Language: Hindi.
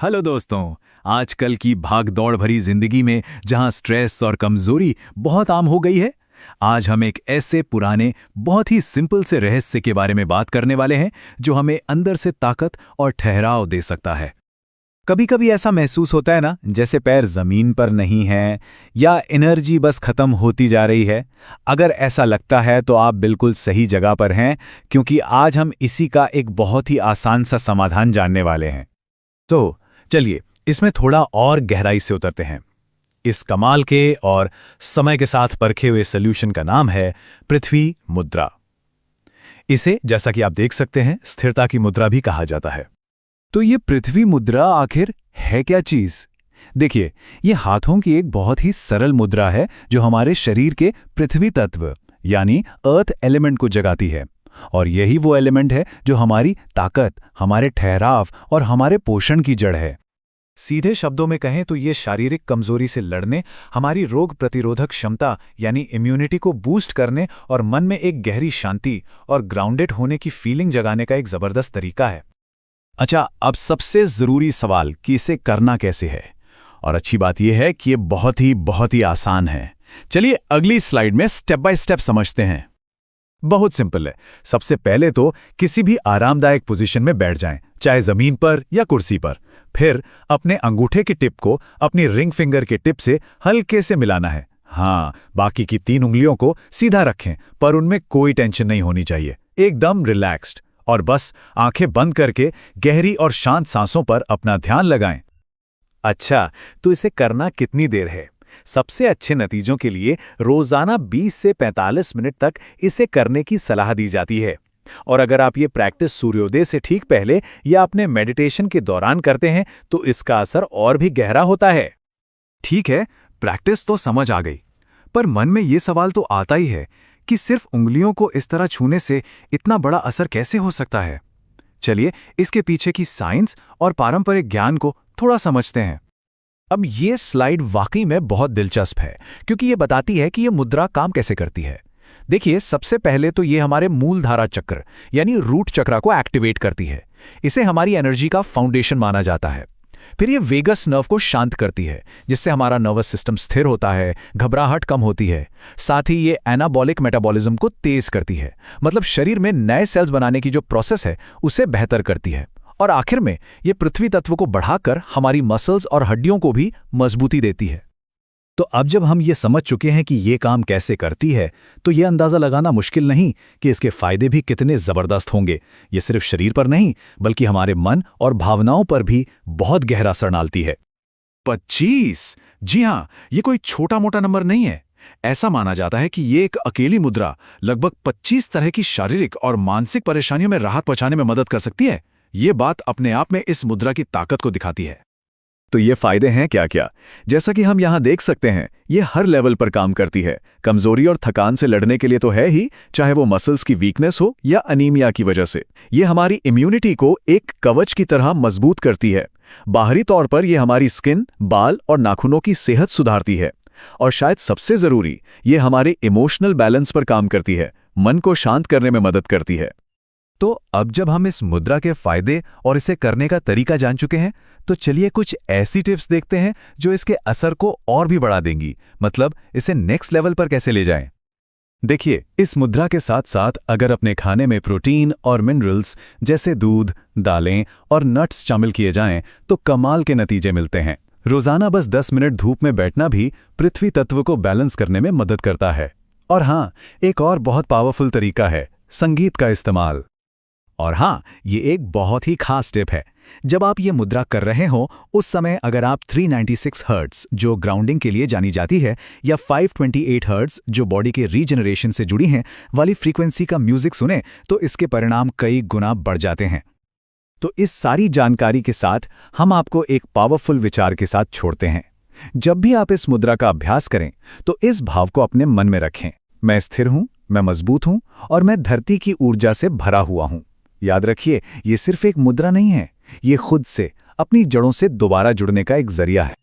हेलो दोस्तों। आजकल की भाग-दौड़ भरी जिंदगी में जहां स्ट्रेस और कमजोरी बहुत आम हो गई है, आज हम एक ऐसे पुराने बहुत ही सिंपल से रहस्य के बारे में बात करने वाले हैं जो हमें अंदर से ताकत और ठहराव दे सकता है। कभी-कभी ऐसा महसूस होता है ना, जैसे पैर जमीन पर नहीं हैं या एनर्जी बस खत्म होती जा रही है। अगर ऐसा लगता है तो आप बिल्कुल सही जगह पर हैं, क्योंकि आज हम इसी का एक बहुत ही आसान सा समाधान जानने वाले हैं। तो चलिए इसमें थोड़ा और गहराई से उतरते हैं। इस कमाल के और समय के साथ परखे हुए सॉल्यूशन का नाम है पृथ्वी मुद्रा। इसे, जैसा कि आप देख सकते हैं, स्थिरता की मुद्रा भी कहा जाता है। तो ये पृथ्वी मुद्रा आखिर है क्या चीज? देखिए, ये हाथों की एक बहुत ही सरल मुद्रा है जो हमारे शरीर के पृथ्वी तत्व यानी अर्थ एलिमेंट को जगाती है। और यही वो एलिमेंट है जो हमारी ताकत, हमारे ठहराव और हमारे पोषण की जड़ है। सीधे शब्दों में कहें तो ये शारीरिक कमजोरी से लड़ने, हमारी रोग प्रतिरोधक क्षमता यानी इम्यूनिटी को बूस्ट करने और मन में एक गहरी शांति और ग्राउंडेड होने की फीलिंग जगाने का एक जबरदस्त तरीका है। अच्छा, अब सबसे जरूरी सवाल कि इसे करना कैसे है। और अच्छी बात यह है कि ये बहुत ही आसान है। चलिए अगली स्लाइड में स्टेप बाय स्टेप समझते हैं। बहुत सिंपल है। सबसे पहले तो किसी भी आरामदायक पोजीशन में बैठ जाएं, चाहे जमीन पर या कुर्सी पर। फिर अपने अंगूठे की टिप को अपनी रिंग फिंगर के टिप से हल्के से मिलाना है। हाँ, बाकी की 3 उंगलियों को सीधा रखें, पर उनमें कोई टेंशन नहीं होनी चाहिए, एकदम रिलैक्स्ड। और बस आंखें बंद करके गहरी और शांत सांसों पर अपना ध्यान लगाएं। अच्छा, तो इसे करना कितनी देर है? सबसे अच्छे नतीजों के लिए रोजाना 20 से 45 मिनट तक इसे करने की सलाह दी जाती है। और अगर आप ये प्रैक्टिस सूर्योदय से ठीक पहले या अपने मेडिटेशन के दौरान करते हैं तो इसका असर और भी गहरा होता है। ठीक है, प्रैक्टिस तो समझ आ गई, पर मन में ये सवाल तो आता ही है कि सिर्फ उंगलियों को इस तरह छूने से इतना बड़ा असर कैसे हो सकता है। चलिए इसके पीछे की साइंस और पारंपरिक ज्ञान को थोड़ा समझते हैं। अब ये स्लाइड वाकई में बहुत दिलचस्प है, क्योंकि ये बताती है कि ये मुद्रा काम कैसे करती है। देखिए, सबसे पहले तो ये हमारे मूलधारा चक्र यानी रूट चक्र को एक्टिवेट करती है। इसे हमारी एनर्जी का फाउंडेशन माना जाता है। फिर ये वेगस नर्व को शांत करती है, जिससे हमारा नर्वस सिस्टम स्थिर होता है, घबराहट कम होती है। साथ ही ये एनाबॉलिक मेटाबॉलिज्म को तेज करती है, मतलब शरीर में नए सेल्स बनाने की जो प्रोसेस है उसे बेहतर करती है। और आखिर में ये पृथ्वी तत्व को बढ़ाकर हमारी मसल्स और हड्डियों को भी मजबूती देती है। तो अब जब हम ये समझ चुके हैं कि ये काम कैसे करती है, तो ये अंदाजा लगाना मुश्किल नहीं कि इसके फायदे भी कितने जबरदस्त होंगे। ये सिर्फ शरीर पर नहीं, बल्कि हमारे मन और भावनाओं पर भी बहुत गहरा असर डालती है। 25! जी हाँ, ये कोई छोटा मोटा नंबर नहीं है। ऐसा माना जाता है कि ये एक अकेली मुद्रा लगभग 25 तरह की शारीरिक और मानसिक परेशानियों में राहत पहुंचाने में मदद कर सकती है। ये बात अपने आप में इस मुद्रा की ताकत को दिखाती है। तो ये फायदे हैं क्या क्या? जैसा कि हम यहाँ देख सकते हैं, ये हर लेवल पर काम करती है। कमजोरी और थकान से लड़ने के लिए तो है ही, चाहे वो मसल्स की वीकनेस हो या अनीमिया की वजह से। ये हमारी इम्यूनिटी को एक कवच की तरह मजबूत करती है। बाहरी तौर पर ये हमारी स्किन, बाल और नाखूनों की सेहत सुधारती है। और शायद सबसे जरूरी, ये हमारे इमोशनल बैलेंस पर काम करती है, मन को शांत करने में मदद करती है। तो अब जब हम इस मुद्रा के फायदे और इसे करने का तरीका जान चुके हैं, तो चलिए कुछ ऐसी टिप्स देखते हैं जो इसके असर को और भी बढ़ा देंगी, मतलब इसे नेक्स्ट लेवल पर कैसे ले जाएं। देखिए, इस मुद्रा के साथ साथ अगर अपने खाने में प्रोटीन और मिनरल्स जैसे दूध, दालें और नट्स शामिल किए जाएं, तो कमाल के नतीजे मिलते हैं। रोजाना बस 10 मिनट धूप में बैठना भी पृथ्वी तत्व को बैलेंस करने में मदद करता है। और हाँ, एक और बहुत पावरफुल तरीका है संगीत का इस्तेमाल। और हाँ, ये एक बहुत ही खास टिप है। जब आप ये मुद्रा कर रहे हो, उस समय अगर आप 396 हर्ट्ज जो ग्राउंडिंग के लिए जानी जाती है या 528 हर्ट्ज जो बॉडी के रीजनरेशन से जुड़ी हैं वाली फ्रीक्वेंसी का म्यूजिक सुने, तो इसके परिणाम कई गुना बढ़ जाते हैं। तो इस सारी जानकारी के साथ हम आपको एक पावरफुल विचार के साथ छोड़ते हैं। जब भी आप इस मुद्रा का अभ्यास करें, तो इस भाव को अपने मन में रखें: मैं स्थिर हूं, मैं मजबूत हूं और मैं धरती की ऊर्जा से भरा हुआ हूं। याद रखिए, ये सिर्फ एक मुद्रा नहीं है, ये खुद से, अपनी जड़ों से दोबारा जुड़ने का एक जरिया है।